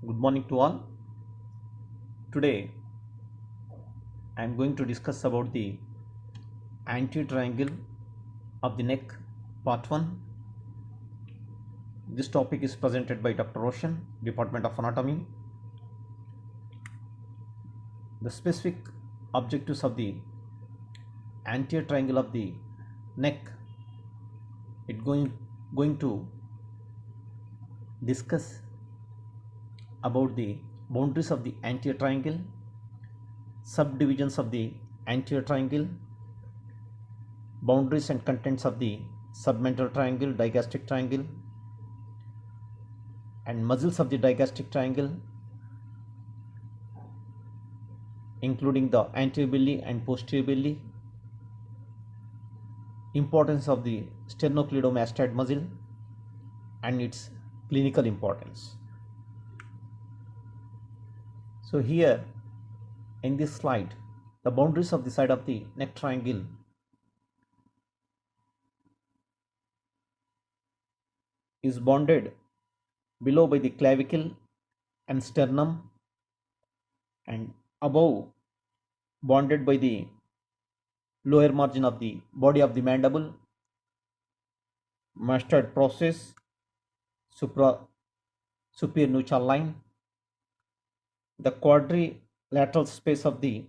Good morning to all. Today I am going to discuss about the anterior triangle of the neck, part 1. This topic is presented by Dr. Roshan, Department of Anatomy. The specific objectives of the anterior triangle of the neck, it going to discuss about the boundaries of the anterior triangle, subdivisions of the anterior triangle, boundaries and contents of the submental triangle, digastric triangle, and muscles of the digastric triangle, including the anterior belly and posterior belly, importance of the sternocleidomastoid muscle and its clinical importance. So here in this slide, the boundaries of the side of the neck triangle is bounded below by the clavicle and sternum, and above bounded by the lower margin of the body of the mandible, mastoid process, superior nuchal line, the quadrilateral space of the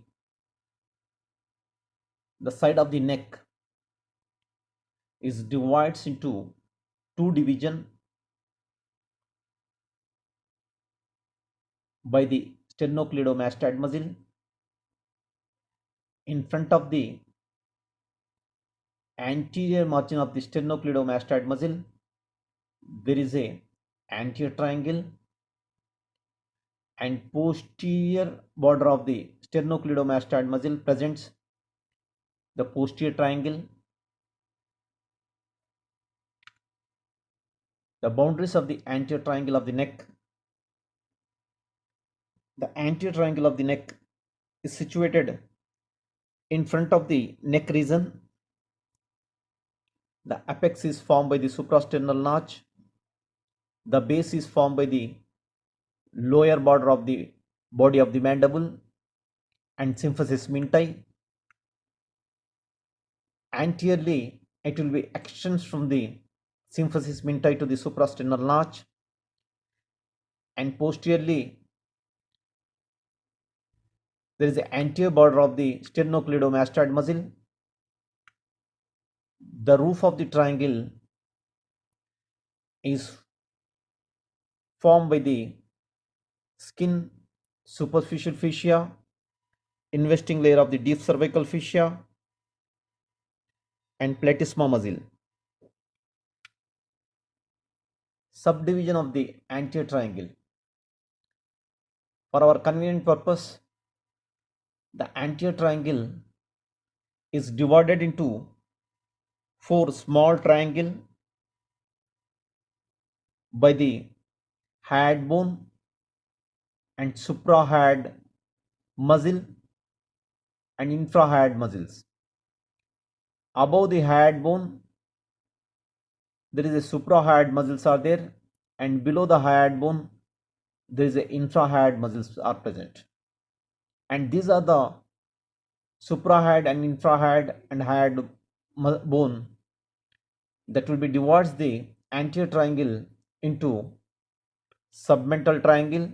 side of the neck is divides into two division by the sternocleidomastoid muscle. In front of the anterior margin of the sternocleidomastoid muscle, there is a anterior triangle, and posterior border of the sternocleidomastoid muscle presents the posterior triangle. The boundaries of the anterior triangle of the neck. The anterior triangle of the neck is situated in front of the neck region. The apex is formed by the suprasternal notch. The base is formed by the lower border of the body of the mandible and symphysis minti. Anteriorly, it will be extends from the symphysis minti to the suprasternal notch, and posteriorly, there is the anterior border of the sternocleidomastoid muscle. The roof of the triangle is formed by the skin superficial fascia, investing layer of the deep cervical fascia, and platysma muscle. Subdivision of the anterior triangle. For our convenient purpose, the anterior triangle is divided into four small triangles by the hyoid bone and suprahyoid muscle and infrahyoid muscles. Above the hyoid bone, there is a suprahyoid muscles are there, and below the hyoid bone, there is a infrahyoid muscles are present. And these are the suprahyoid and infrahyoid and hyoid bone that will be divides the anterior triangle into submental triangle,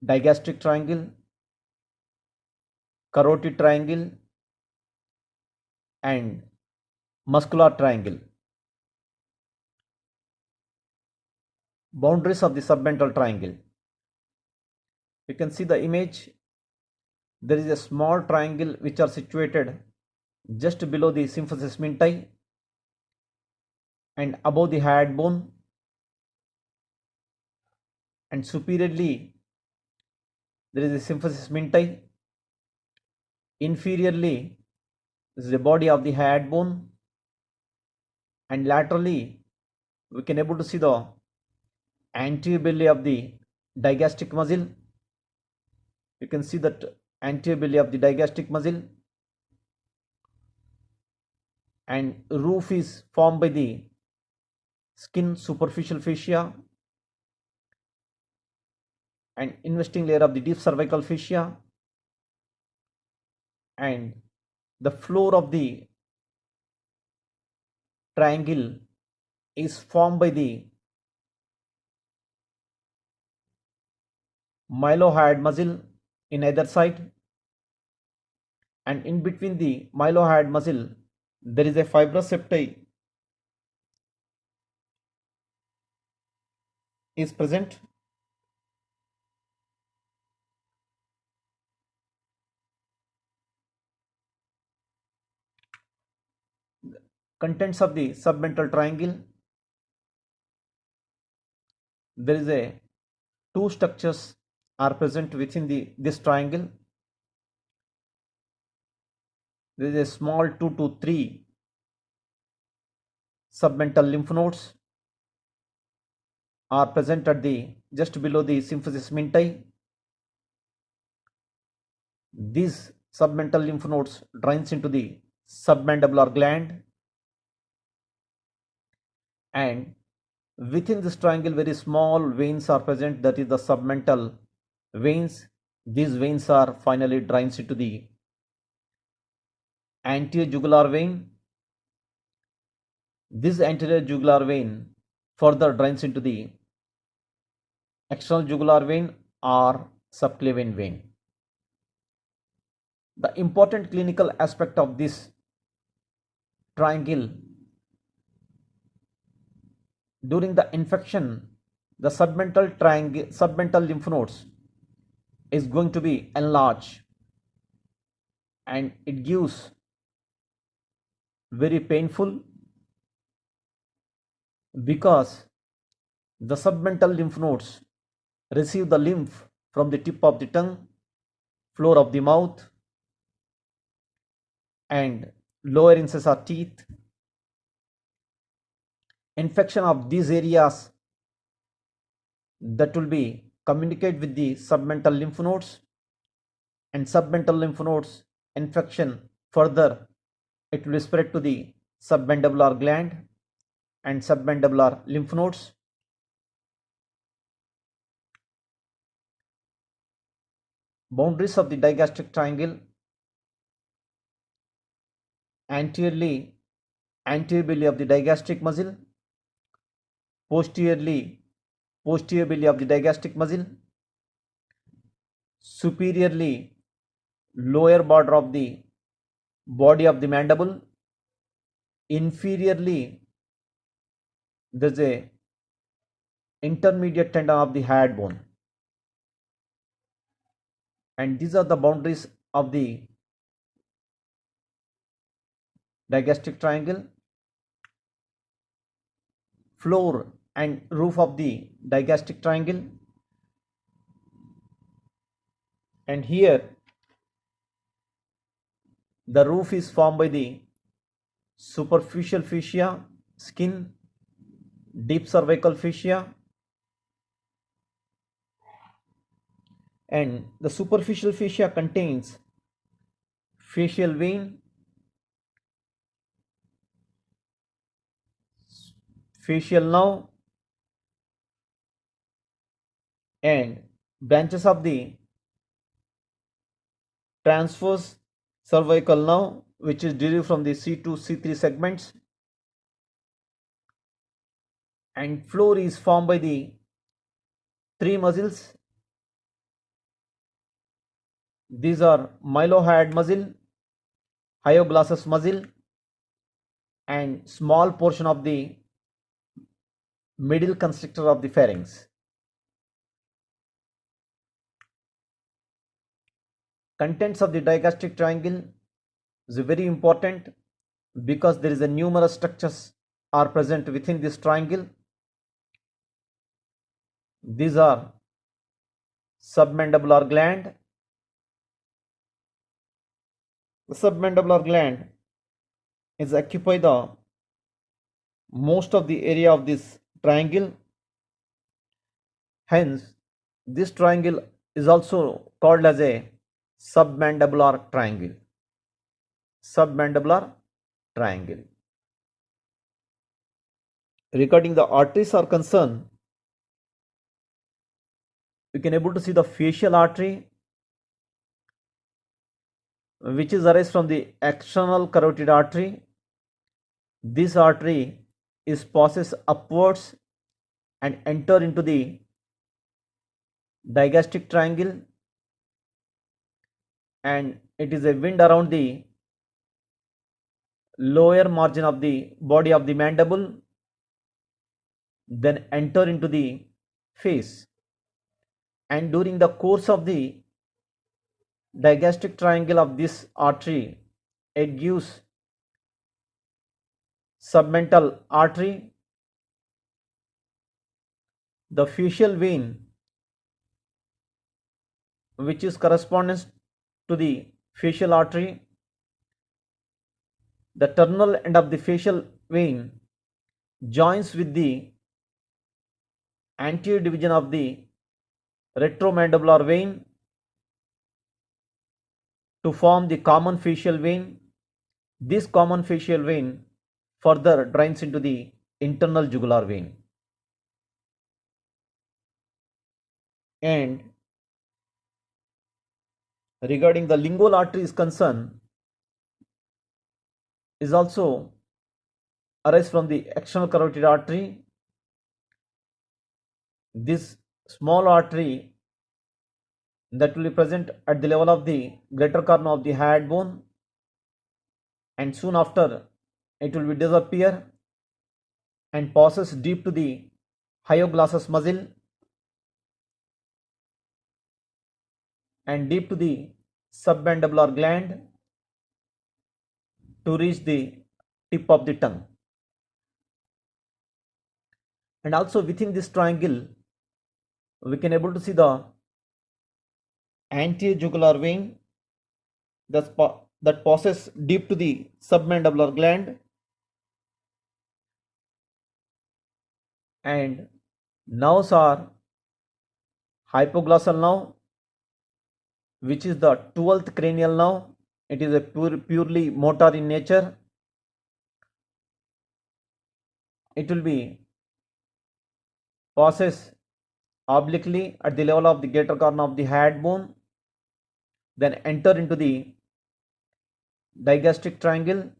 digastric triangle, carotid triangle, and muscular triangle. Boundaries of the submental triangle. You can see the image. There is a small triangle which are situated just below the symphysis minti and above the hyoid bone, and superiorly there is a symphysis minti. Inferiorly, this is the body of the hyoid bone, and laterally we can able to see the anterior belly of the digastric muscle. You can see that anterior belly of the digastric muscle, and roof is formed by the skin superficial fascia, and investing layer of the deep cervical fascia, and the floor of the triangle is formed by the mylohyoid muscle in either side, and in between the mylohyoid muscle there is a fibrous septae is present. Contents of the submental triangle, there is a two structures are present within this triangle. There is a small 2 to 3 submental lymph nodes are present at the just below the symphysis minti. These submental lymph nodes drains into the submandibular gland, and within this triangle very small veins are present, that is the submental veins. These veins are finally drains into the anterior jugular vein. This anterior jugular vein further drains into the external jugular vein or subclavian vein. The important clinical aspect of this triangle, during the infection, the submental lymph nodes is going to be enlarged, and it gives very painful, because the submental lymph nodes receive the lymph from the tip of the tongue, floor of the mouth, and lower incisor teeth. Infection of these areas that will be communicate with the submental lymph nodes, and submental lymph nodes infection further it will spread to the submandibular gland and submandibular lymph nodes. Boundaries of the digastric triangle: anteriorly anterior belly of the digastric muscle, posteriorly posterior belly of the digastric muscle, superiorly lower border of the body of the mandible, inferiorly there's a intermediate tendon of the hyoid bone, and these are the boundaries of the digastric triangle. Floor and roof of the digastric triangle, and here the roof is formed by the superficial fascia, skin, deep cervical fascia, and the superficial fascia contains facial vein, facial nerve, and branches of the transverse cervical nerve, which is derived from the C2 C3 segments, and floor is formed by the three muscles. These are mylohyoid muscle, hyoglossus muscle, and small portion of the middle constrictor of the pharynx. Contents of the digastric triangle is very important, because there is a numerous structures are present within this triangle. These are submandibular gland. The submandibular gland is occupy the most of the area of this triangle. Hence, this triangle is also called as a submandibular triangle. Submandibular triangle. Regarding the arteries are concerned, you can able to see the facial artery, which is arise from the external carotid artery. This artery is passes upwards and enter into the digastric triangle, and it is a wind around the lower margin of the body of the mandible, then enter into the face, and during the course of the digastric triangle of this artery, it gives submental artery, the facial vein, which is correspondence to the facial artery. The terminal end of the facial vein joins with the anterior division of the retromandibular vein to form the common facial vein. This common facial vein further drains into the internal jugular vein. And regarding the lingual artery is concerned, is also arise from the external carotid artery. This small artery that will be present at the level of the greater corner of the hyoid bone, and soon after it will be disappear and passes deep to the hyoglossus muscle and deep to the submandibular gland to reach the tip of the tongue. And also within this triangle we can able to see the anterior jugular vein that passes deep to the submandibular gland, and nerves are hypoglossal nerve, which is the 12th cranial nerve. It is a purely motor in nature. It will be passes obliquely at the level of the greater corner of the hyoid bone, then enter into the digastric triangle,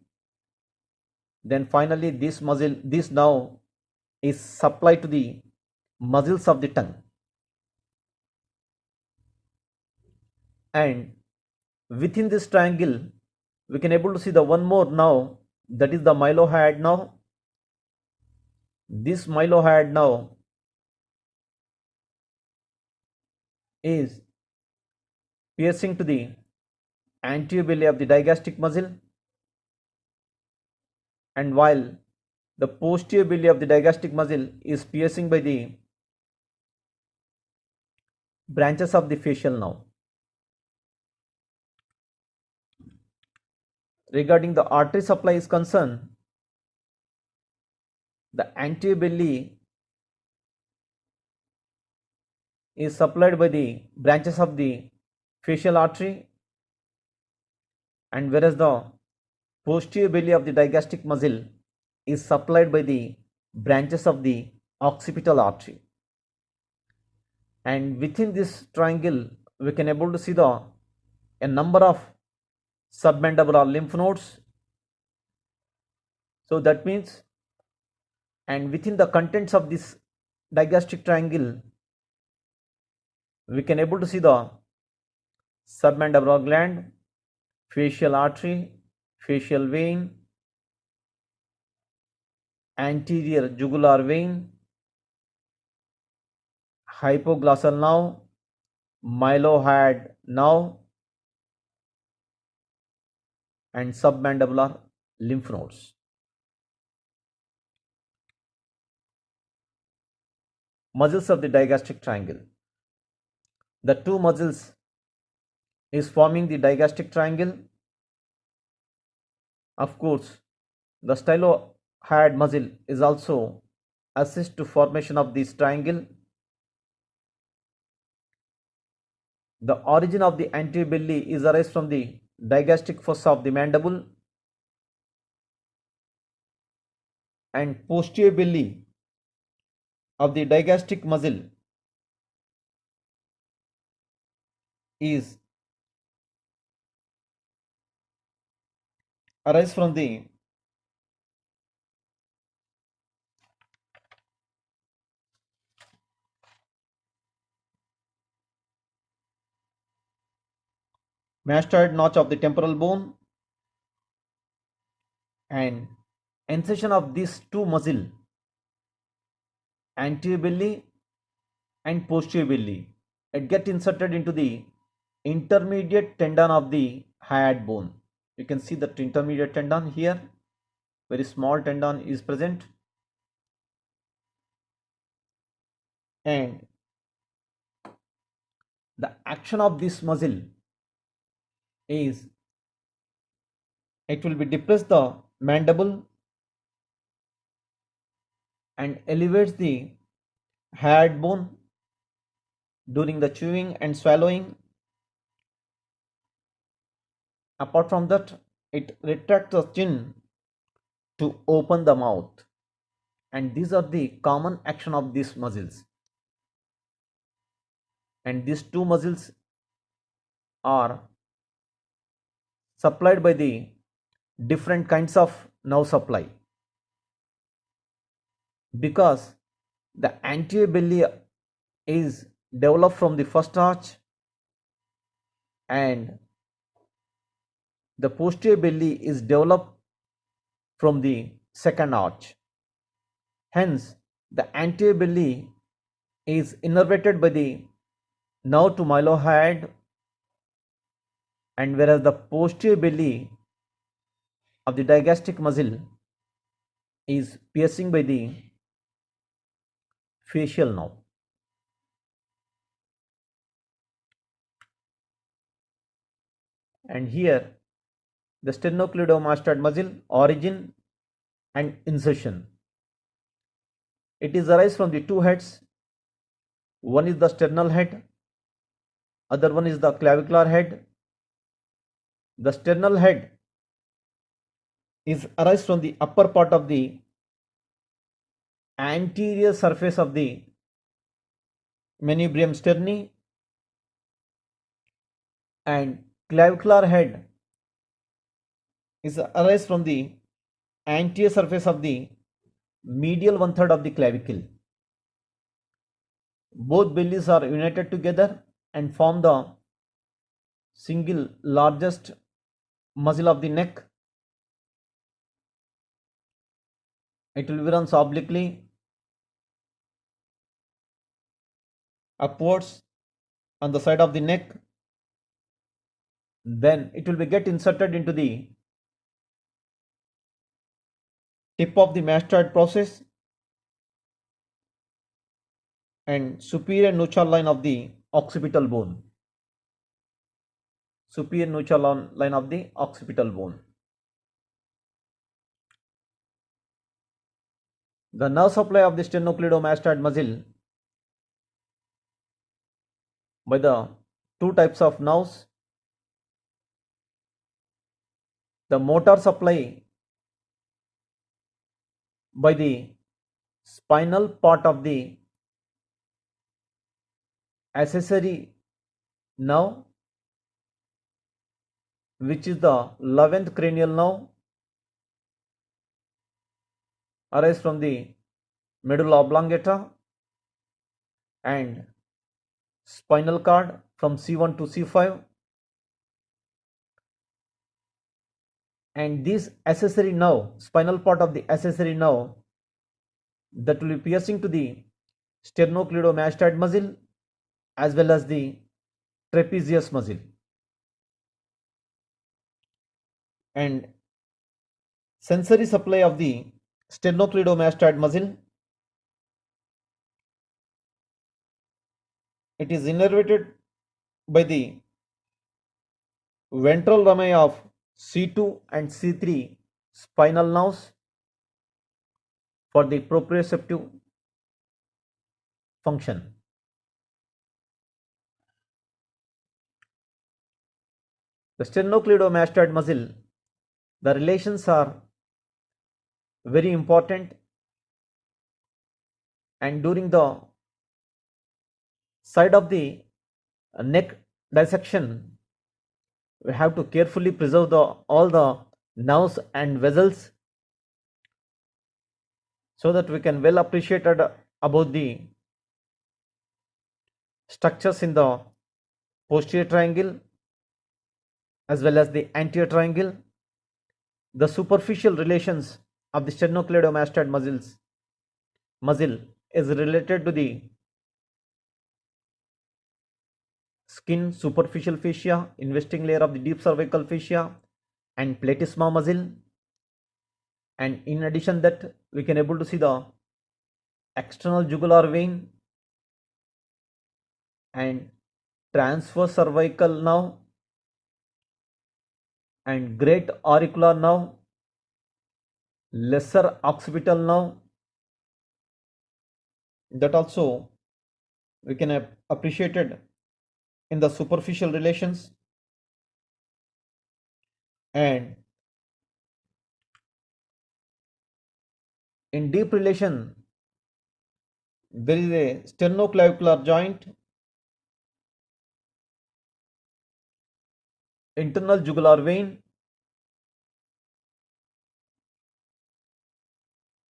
then finally this nerve is supplied to the muscles of the tongue. And within this triangle we can able to see the one more nerve, that is the mylohyoid nerve. This mylohyoid nerve is piercing to the anterior belly of the digastric muscle, and while the posterior belly of the digastric muscle is piercing by the branches of the facial nerve. Regarding the artery supply is concerned, the anterior belly is supplied by the branches of the facial artery, and whereas the posterior belly of the digastric muscle is supplied by the branches of the occipital artery. And within this triangle we can able to see a number of submandibular lymph nodes. So that means, and within the contents of this digastric triangle we can able to see the submandibular gland, facial artery, facial vein, anterior jugular vein, hypoglossal nerve, mylohyoid nerve, and submandibular lymph nodes. Muscles of the digastric triangle. The two muscles is forming the digastric triangle. Of course, the stylohyoid muscle is also assist to formation of this triangle. The origin of the anterior belly is arise from the digastric fossa of the mandible, and posterior belly of the digastric muscle is arise from the mastoid notch of the temporal bone and insertion of these two muscle, anterior belly and posterior belly. It get inserted into the intermediate tendon of the hyoid bone. You can see that intermediate tendon here, very small tendon is present, and the action of this muscle is it will be depress the mandible and elevates the hyoid bone during the chewing and swallowing. Apart from that, it retracts the chin to open the mouth, and these are the common action of these muscles. And these two muscles are supplied by the different kinds of nerve supply, because the anterior belly is developed from the first arch and the posterior belly is developed from the second arch. Hence, the anterior belly is innervated by the nerve to mylohyoid, and whereas the posterior belly of the digastric muscle is piercing by the facial nerve. And here the sternocleidomastoid muscle origin and insertion. It is arise from the two heads. One is the sternal head, other one is the clavicular head. The sternal head is arise from the upper part of the anterior surface of the manubrium sterni, and clavicular head is arise from the anterior surface of the medial one third of the clavicle. Both bellies are united together and form the single largest muscle of the neck. It will run obliquely upwards on the side of the neck. Then it will be get inserted into the tip of the mastoid process and superior nuchal line of the occipital bone. Superior nuchal line of the occipital bone. The nerve supply of the sternocleidomastoid muscle by the two types of nerves. The motor supply by the spinal part of the accessory nerve, which is the 11th cranial nerve, arise from the medulla oblongata and spinal cord from C1 to C5, and this accessory nerve, spinal part of the accessory nerve, that will be piercing to the sternocleidomastoid muscle as well as the trapezius muscle. And sensory supply of the sternocleidomastoid muscle, it is innervated by the ventral rami of C2 and C3 spinal nerves for the proprioceptive function. The sternocleidomastoid muscle, the relations are very important, and during the side of the neck dissection, we have to carefully preserve all the nerves and vessels so that we can well appreciate about the structures in the posterior triangle as well as the anterior triangle, the superficial relations of the sternocleidomastoid muscle is related to the skin superficial fascia, investing layer of the deep cervical fascia and platysma muscle. And in addition that, we can able to see the external jugular vein and transverse cervical nerve and great auricular nerve, lesser occipital nerve, that also we can appreciate it in the superficial relations. And in deep relation, there is a sternoclavicular joint, internal jugular vein,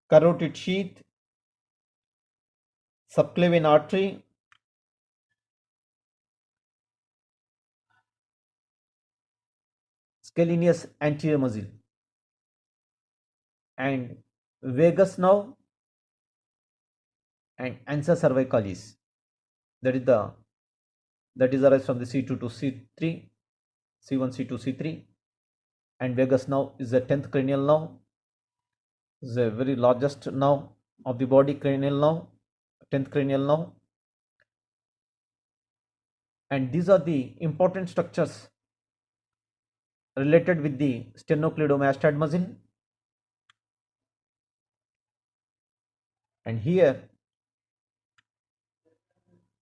carotid sheath, subclavian artery, scalenus anterior muscle, and vagus nerve and ansa cervicalis. That is the that is arise from the C2 to C3, C1, C2, C3, and vagus nerve is the 10th cranial nerve. Is the very largest nerve of the body, cranial nerve, 10th cranial nerve. And these are the important structures related with the sternocleidomastoid muscle. And here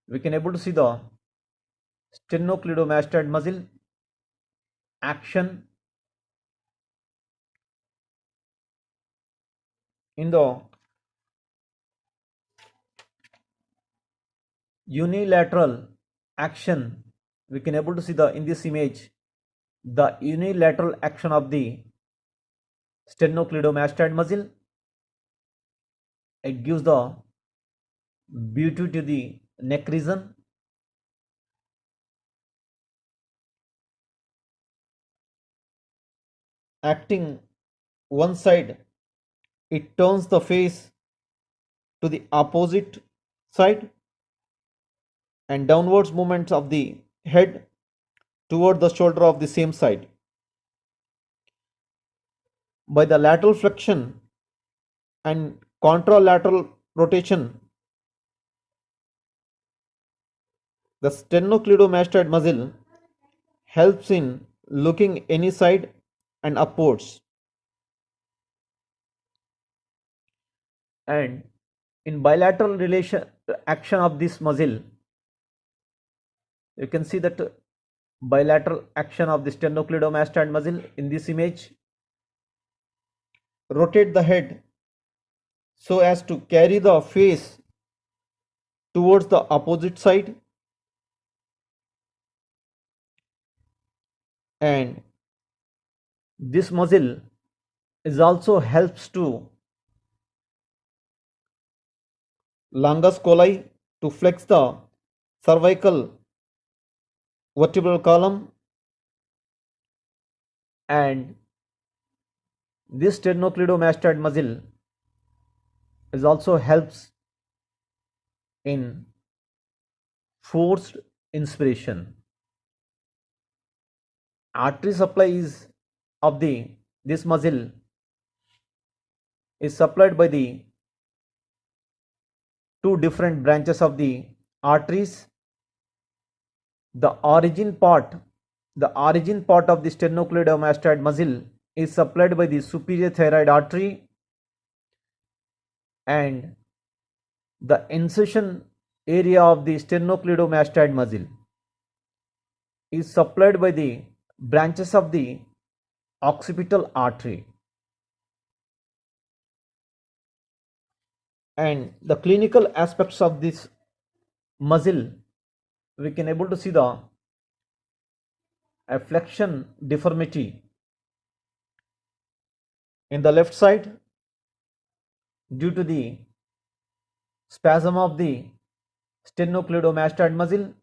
we can able to see the sternocleidomastoid muscle action in the unilateral action. We can able to see the in this image the unilateral action of the sternocleidomastoid muscle. It gives the beauty to the neck region. Acting one side, it turns the face to the opposite side, and downwards movements of the head toward the shoulder of the same side. By the lateral flexion and contralateral rotation, the sternocleidomastoid muscle helps in looking any side and upwards. And in bilateral relation action of this muscle, you can see that bilateral action of the sternocleidomastoid muscle in this image. Rotate the head so as to carry the face towards the opposite side, and this muscle is also helps to longus colli to flex the cervical vertebral column, and this sternocleidomastoid muscle is also helps in forced inspiration. Artery supply is of the this muscle is supplied by the two different branches of the arteries. The origin part of the sternocleidomastoid muscle is supplied by the superior thyroid artery, and the insertion area of the sternocleidomastoid muscle is supplied by the branches of the occipital artery. And the clinical aspects of this muscle, we can able to see the a flexion deformity in the left side due to the spasm of the sternocleidomastoid muscle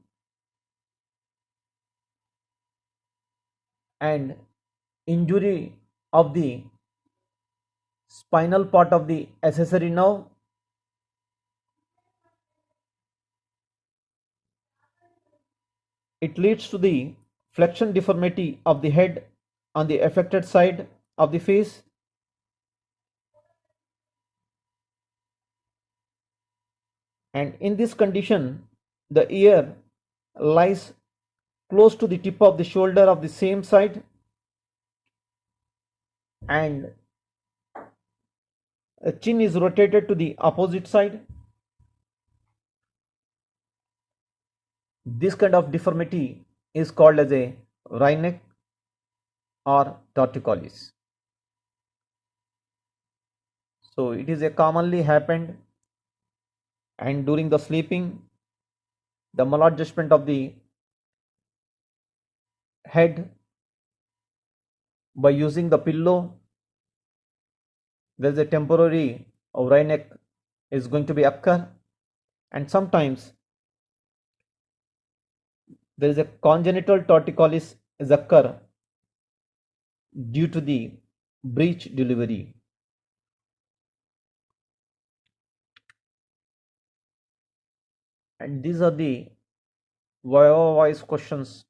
and injury of the spinal part of the accessory nerve. It leads to the flexion deformity of the head on the affected side of the face, and in this condition the ear lies close to the tip of the shoulder of the same side, and the chin is rotated to the opposite side. This kind of deformity is called as a wry-neck or torticollis. So it is a commonly happened, and during the sleeping the maladjustment of the head by using the pillow, there is a temporary wry-neck is going to be occur, and sometimes there is a congenital torticollis is occur due to the breech delivery. And these are the voice questions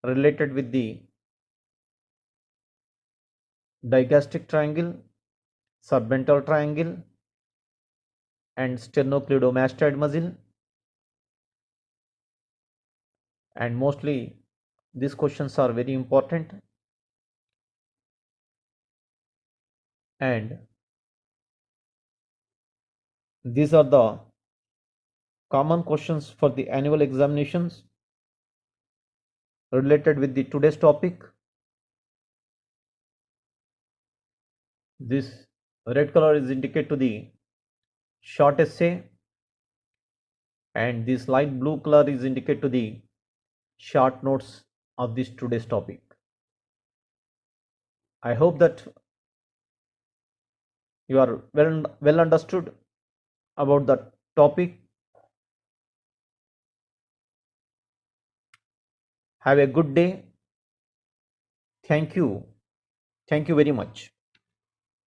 related with the digastric triangle, submental triangle, and sternocleidomastoid muscle. And mostly these questions are very important, and these are the common questions for the annual examinations related with the today's topic. This red color is indicate to the short essay, and this light blue color is indicate to the short notes of this today's topic. I hope that you are well understood about the topic. Have a good day. Thank you. Thank you very much.